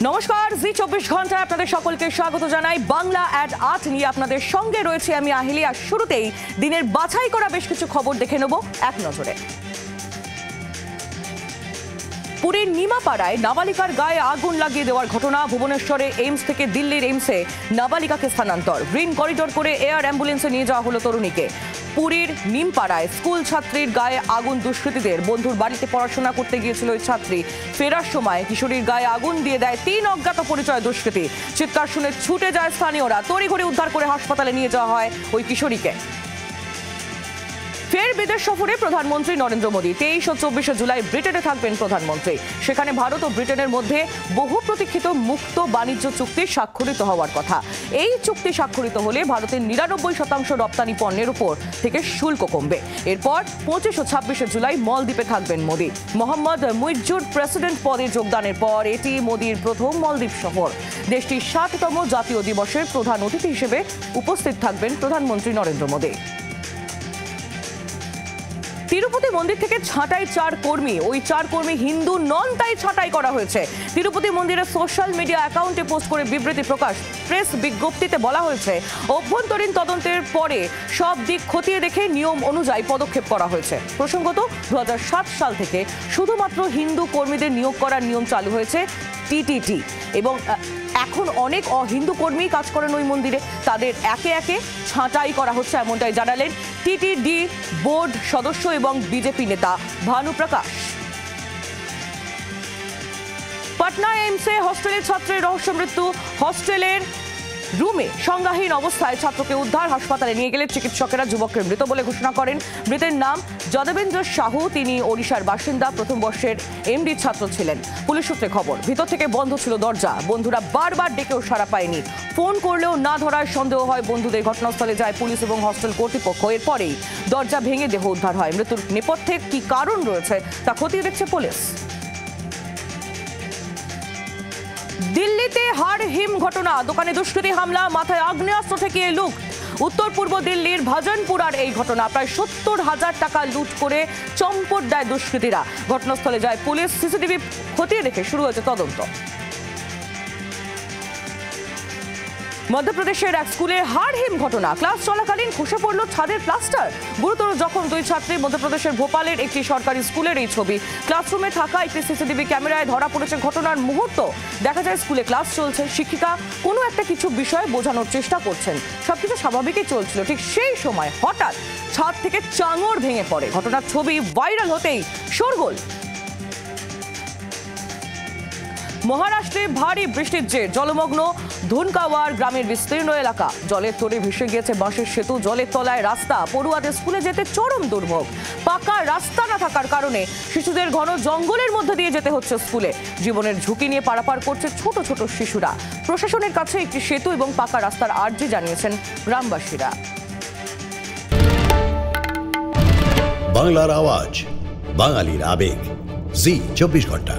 নমস্কার, জি 24 ঘন্টায় আপনাদের সকলকে স্বাগত জানাই। বাংলা অ্যাট 8 নিয়ে আপনাদের সঙ্গে রয়েছে আমি আহিলি। আর শুরুতেই দিনের বাছাই করা বেশ কিছু খবর দেখে নেব এক নজরে। পুরীর নিমাপাড়ায় নাবালিকার গায়ে আগুন লাগিয়ে দেওয়ার ঘটনা। ভুবনেশ্বরে এইমস থেকে দিল্লির এইমসে নাবালিকাকে স্থানান্তর। গ্রিন করিডোর করে এয়ার অ্যাম্বুলেন্সে নিয়ে যাওয়া হলো তরুণীকে। পুরীর নিমপাড়ায় স্কুল ছাত্রীর গায়ে আগুন। দুষ্কৃতীদের বন্ধুর বাড়িতে পড়াশোনা করতে গিয়েছিল ওই ছাত্রী। ফেরার সময় কিশোরীর গায়ে আগুন দিয়ে দেয় 3 অজ্ঞাত পরিচয় দুষ্কৃতী। চিৎকার শুনে ছুটে যায় স্থানীয়রা। তড়িঘড়ি উদ্ধার করে হাসপাতালে নিয়ে যাওয়া হয় ওই কিশোরীকে। ফের বিদেশ সফরে প্রধানমন্ত্রী নরেন্দ্র মোদী। 23 ও 24 জুলাই ব্রিটেনে থাকবেন প্রধানমন্ত্রী। সেখানে ভারত ও ব্রিটেনের মধ্যে বহু প্রতীক্ষিত মুক্ত বাণিজ্য চুক্তি স্বাক্ষরিত হওয়ার কথা। এই চুক্তি স্বাক্ষরিত হলে ভারতের 99% রপ্তানি পণ্যের উপর থেকে শুল্ক কমবে। এরপর 25 ও 26 জুলাই মলদ্বীপে থাকবেন মোদী। মোহাম্মদ মুইজ্জুর প্রেসিডেন্ট পদে যোগদানের পর এটি মোদীর প্রথম মলদ্বীপ সফর। দেশটির 60তম জাতীয় দিবসের প্রধান অতিথি হিসেবে উপস্থিত থাকবেন প্রধানমন্ত্রী নরেন্দ্র মোদী। তিরুপতি মন্দির থেকে ছাঁটাই 4 কর্মী। ওই 4 কর্মী হিন্দু নন, তাই ছাঁটাই করা হয়েছে। তিরুপতি মন্দিরের সোশ্যাল মিডিয়া অ্যাকাউন্টে পোস্ট করে বিবৃতি প্রকাশ। প্রেস বিজ্ঞপ্তিতে বলা হয়েছে, অভ্যন্তরীণ তদন্তের পরে সব দিক খতিয়ে দেখে নিয়ম অনুযায়ী পদক্ষেপ করা হয়েছে। প্রসঙ্গত 2007 সাল থেকে শুধুমাত্র হিন্দু কর্মীদের নিয়োগ করার নিয়ম চালু হয়েছে টিটিটি, এবং এখন অনেক হিন্দু কর্মী কাজ করেন ওই মন্দিরে। তাদের একে একে ছাঁটাই করা হচ্ছে, এমনটাই জানালেন টিটিডি বোর্ড সদস্য এবং বিজেপি নেতা ভানুপ্রকাশ। পাটনা এইমসে হস্টেলের ছাত্রের রহস্য মৃত্যু। হস্টেলের রুমে সংজ্ঞাহীন অবস্থায় ছাত্রকে উদ্ধার। হাসপাতালে নিয়ে গেলে চিকিৎসকেরা যুবককে মৃত বলে ঘোষণা করেন। মৃতের নাম যদবেন্দ্র সাহু। তিনি ওড়িশার বাসিন্দা, প্রথম বর্ষের এমডি ছাত্র ছিলেন। পুলিশ সূত্রে খবর, ভিতর থেকে বন্ধ ছিল দরজা। বন্ধুরা বারবার ডেকেও সাড়া পায়নি। ফোন করলেও না ধরার সন্দেহ হয় বন্ধুদের। ঘটনাস্থলে যায় পুলিশ এবং হস্টেল কর্তৃপক্ষ। এরপরেই দরজা ভেঙে দেহ উদ্ধার হয়। মৃত্যুর নেপথ্যে কি কারণ রয়েছে তা খতিয়ে দেখছে পুলিশ। দিল্লিতে হাড় হিম ঘটনা। দোকানে দুষ্কৃতী হামলা, মাথায় আগ্নেয়াস্ত্র ঠেকিয়ে লুট। উত্তর পূর্ব দিল্লির ভাজনপুরার এই ঘটনা। প্রায় 70,000 টাকা লুট করে চম্পট দেয় দুষ্কৃতীরা। ঘটনাস্থলে যায় পুলিশ। সিসিটিভি খতিয়ে দেখে শুরু হয়েছে তদন্ত। মধ্যপ্রদেশের এক স্কুলে হাড়হিম ঘটনা। ক্লাস চলাকালীন খসে পড়ল ছাদের প্লাস্টার। গুরুতর জখম 2 ছাত্রী। মধ্যপ্রদেশের ভোপালের একটি সরকারি স্কুলের এই ছবি। ক্লাসরুমে থাকা একটি সিসিটিভি ক্যামেরায় ধরা পড়েছে ঘটনার মুহূর্ত। দেখা যায় স্কুলে ক্লাস চলছে, শিক্ষিকা কোনো একটা কিছু বিষয়ে বোঝানোর চেষ্টা করছেন। সবকিছু স্বাভাবিকই চলছিল। ঠিক সেই সময় হঠাৎ ছাদ থেকে চাঙড় ভেঙে পড়ে। ঘটনার ছবি ভাইরাল হতেই শোরগোল। মহারাষ্ট্রে ভারী বৃষ্টির জের জলমগ্ন ধুনকাওয়ার গ্রামের বিস্তীর্ণ এলাকা। জলের তোড়ে ভেসে গিয়েছে বাঁশের সেতু। জলের তলায় রাস্তা। পড়ুয়াদের স্কুলে যেতে চরম দুর্ভোগ। পাকা রাস্তা না থাকার কারণে শিশুদের ঘন জঙ্গলের মধ্যে দিয়ে যেতে হচ্ছে স্কুলে। জীবনের ঝুঁকি নিয়ে পারাপার করছে ছোট ছোট শিশুরা। প্রশাসনের কাছে একটি সেতু এবং পাকা রাস্তার আর্জি জানিয়েছেন গ্রামবাসীরা। বাংলার আওয়াজ, বাঙালির আবেগ, জি 24 ঘন্টা।